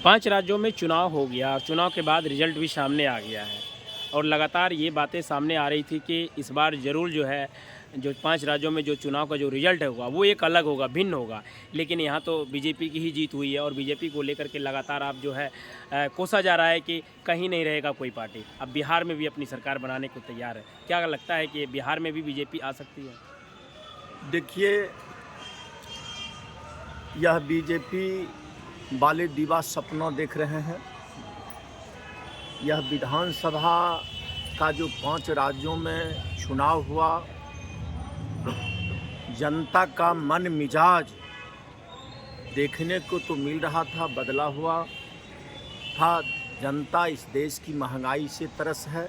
5 राज्यों में चुनाव हो गया और चुनाव के बाद रिजल्ट भी सामने आ गया है और लगातार ये बातें सामने आ रही थी कि इस बार ज़रूर जो है जो 5 राज्यों में जो चुनाव का जो रिजल्ट होगा वो एक अलग होगा, भिन्न होगा। लेकिन यहाँ तो बीजेपी की ही जीत हुई है और बीजेपी को लेकर के लगातार आप जो है कोसा जा रहा है कि कहीं नहीं रहेगा कोई पार्टी। अब बिहार में भी अपनी सरकार बनाने को तैयार है। क्या लगता है कि बिहार में भी बीजेपी आ सकती है? देखिए, यह बीजेपी वाले दिवा सपना देख रहे हैं। यह विधानसभा का जो 5 राज्यों में चुनाव हुआ, जनता का मन मिजाज देखने को तो मिल रहा था, बदला हुआ था। जनता इस देश की महंगाई से त्रस्त है,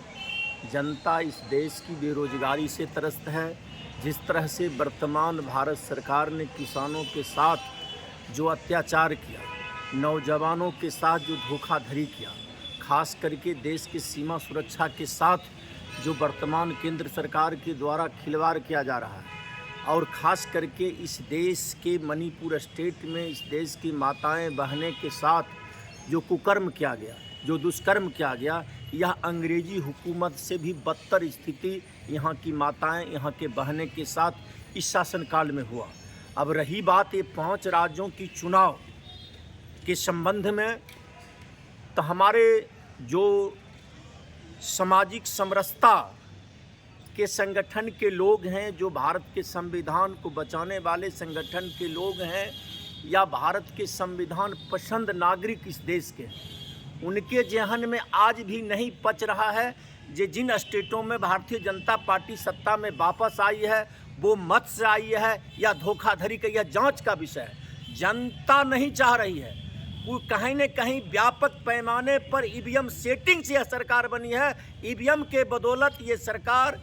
जनता इस देश की बेरोजगारी से त्रस्त है। जिस तरह से वर्तमान भारत सरकार ने किसानों के साथ जो अत्याचार किया, नौजवानों के साथ जो धोखाधड़ी किया, खास करके देश की सीमा सुरक्षा के साथ जो वर्तमान केंद्र सरकार के द्वारा खिलवाड़ किया जा रहा है, और ख़ास करके इस देश के मणिपुर स्टेट में इस देश की माताएं बहनें के साथ जो कुकर्म किया गया, जो दुष्कर्म किया गया, यह अंग्रेजी हुकूमत से भी बदतर स्थिति यहाँ की माताएं, यहाँ के बहनें के साथ इस शासनकाल में हुआ। अब रही बात ये 5 राज्यों की चुनाव के संबंध में, तो हमारे जो सामाजिक समरसता के संगठन के लोग हैं, जो भारत के संविधान को बचाने वाले संगठन के लोग हैं, या भारत के संविधान पसंद नागरिक इस देश के, उनके जहन में आज भी नहीं पच रहा है कि जिन स्टेटों में भारतीय जनता पार्टी सत्ता में वापस आई है वो मत से आई है या धोखाधड़ी का, यह जांच का विषय है। जनता नहीं चाह रही है। वो कहीं न कहीं व्यापक पैमाने पर ईवीएम सेटिंग से यह सरकार बनी है। ईवीएम के बदौलत ये सरकार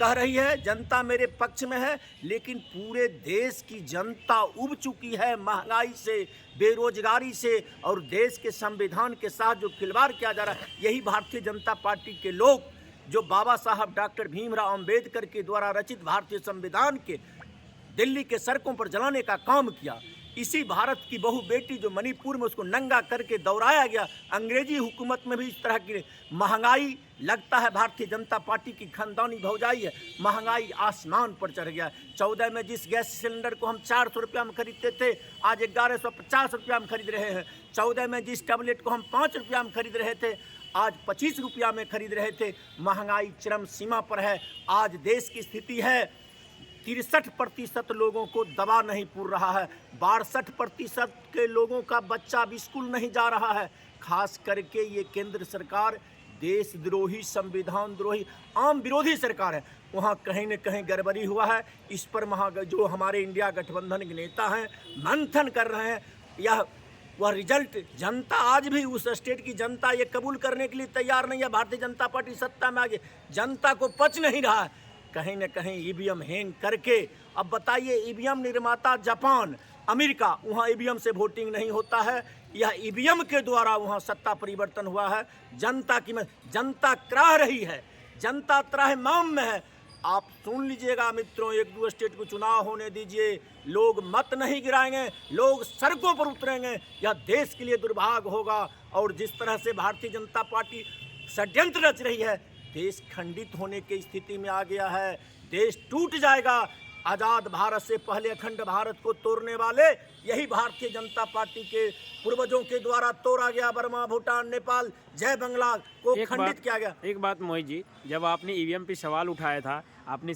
कह रही है जनता मेरे पक्ष में है, लेकिन पूरे देश की जनता उब चुकी है महंगाई से, बेरोजगारी से, और देश के संविधान के साथ जो खिलवाड़ किया जा रहा है। यही भारतीय जनता पार्टी के लोग जो बाबा साहब डॉक्टर भीमराव अंबेडकर के द्वारा रचित भारतीय संविधान के दिल्ली के सड़कों पर जलाने का काम किया, इसी भारत की बहु बेटी जो मणिपुर में उसको नंगा करके दौड़ाया गया, अंग्रेजी हुकूमत में भी इस तरह की महंगाई, लगता है भारतीय जनता पार्टी की खानदानी भौजाई है। महंगाई आसमान पर चढ़ गया। 14 में जिस गैस सिलेंडर को हम 400 रुपया में खरीदते थे, आज 1150 रुपया में खरीद रहे हैं। 14 में जिस टैबलेट को हम 5 रुपया में खरीद रहे थे, आज 25 रुपया में खरीद रहे थे। महंगाई चरम सीमा पर है। आज देश की स्थिति है 63% लोगों को दवा नहीं पूर रहा है, 62% के लोगों का बच्चा भी स्कूल नहीं जा रहा है। खास करके ये केंद्र सरकार देशद्रोही, संविधान द्रोही, आम विरोधी सरकार है। वहाँ कहीं न कहीं गड़बड़ी हुआ है। इस पर जो हमारे इंडिया गठबंधन के नेता हैं मंथन कर रहे हैं। यह वह रिजल्ट जनता, आज भी उस स्टेट की जनता ये कबूल करने के लिए तैयार नहीं है भारतीय जनता पार्टी सत्ता में आ गई। जनता को पच नहीं रहा है। कहीं न कहीं ईवीएम हैंग करके, अब बताइए, ईवीएम निर्माता जापान, अमेरिका, वहाँ ईवीएम से वोटिंग नहीं होता है। यह ईवीएम के द्वारा वहाँ सत्ता परिवर्तन हुआ है। जनता त्राह रही है, जनता त्राहिमाम में है। आप सुन लीजिएगा मित्रों, 1-2 स्टेट को चुनाव होने दीजिए, लोग मत नहीं गिराएंगे, लोग सड़कों पर उतरेंगे। यह देश के लिए दुर्भाग्य होगा। और जिस तरह से भारतीय जनता पार्टी षड्यंत्र रच रही है, देश खंडित होने की स्थिति में आ गया है। देश टूट जाएगा। आज़ाद भारत से पहले अखंड भारत को तोड़ने वाले यही भारतीय जनता पार्टी के पूर्वजों के द्वारा तोड़ा गया। बर्मा, भूटान, नेपाल, जय बंगला को खंडित किया गया। एक बात मोहित जी, जब आपने ईवीएम पे सवाल उठाया था, आपने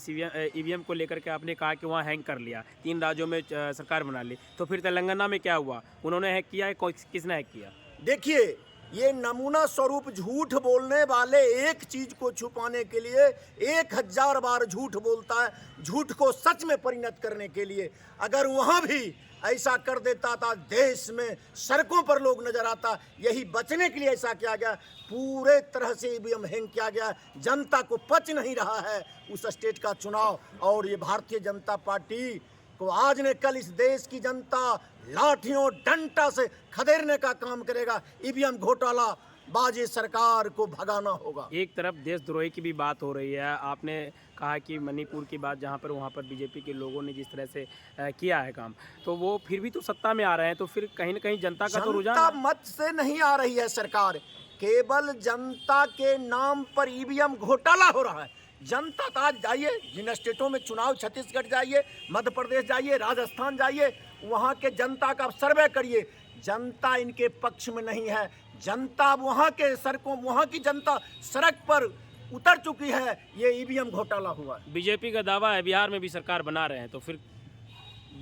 ईवीएम को लेकर के आपने कहा कि वहाँ हैंग कर लिया, 3 राज्यों में सरकार बना ली, तो फिर तेलंगाना में क्या हुआ? उन्होंने हैक किया है? किसने हैक किया? देखिए, ये नमूना स्वरूप झूठ बोलने वाले एक चीज को छुपाने के लिए 1000 बार झूठ बोलता है, झूठ को सच में परिणत करने के लिए। अगर वहां भी ऐसा कर देता था, देश में सड़कों पर लोग नजर आता, यही बचने के लिए ऐसा किया गया। पूरे तरह से ईवीएम हैंग किया गया। जनता को पच नहीं रहा है उस स्टेट का चुनाव, और ये भारतीय जनता पार्टी को आज ने कल इस देश की जनता लाठियों डंडा से खदेड़ने का काम करेगा। ईवीएम घोटाला बाजी सरकार को भगाना होगा। एक तरफ देशद्रोही की भी बात हो रही है। आपने कहा कि मणिपुर की बात जहाँ पर वहाँ पर बीजेपी के लोगों ने जिस तरह से किया है काम, तो वो फिर भी तो सत्ता में आ रहे हैं, तो फिर कहीं ना कहीं जनता का तो रुझान जनता है। मत से नहीं आ रही है सरकार, केवल जनता के नाम पर ईवीएम घोटाला हो रहा है। जनता तो आज जाइए, जिन स्टेटों में चुनाव, छत्तीसगढ़ जाइए, मध्य प्रदेश जाइए, राजस्थान जाइए, वहाँ के जनता का सर्वे करिए, जनता इनके पक्ष में नहीं है। जनता वहाँ के सड़कों, वहाँ की जनता सड़क पर उतर चुकी है, ये ईवीएम घोटाला हुआ है। बीजेपी का दावा है बिहार में भी सरकार बना रहे हैं, तो फिर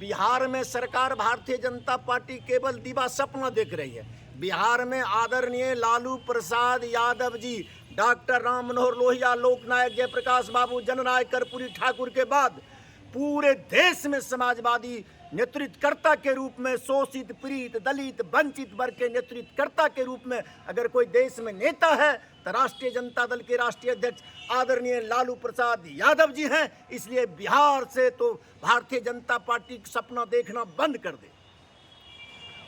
बिहार में सरकार भारतीय जनता पार्टी केवल दिवा सपना देख रही है। बिहार में आदरणीय लालू प्रसाद यादव जी, डॉक्टर राम मनोहर लोहिया, लोकनायक जयप्रकाश बाबू, जननायक कर्पूरी ठाकुर के बाद पूरे देश में समाजवादी नेतृत्वकर्ता के रूप में, शोषित, पीड़ित, दलित, वंचित वर्ग के नेतृत्वकर्ता के रूप में अगर कोई देश में नेता है तो राष्ट्रीय जनता दल के राष्ट्रीय अध्यक्ष आदरणीय लालू प्रसाद यादव जी हैं। इसलिए बिहार से तो भारतीय जनता पार्टी सपना देखना बंद कर दे।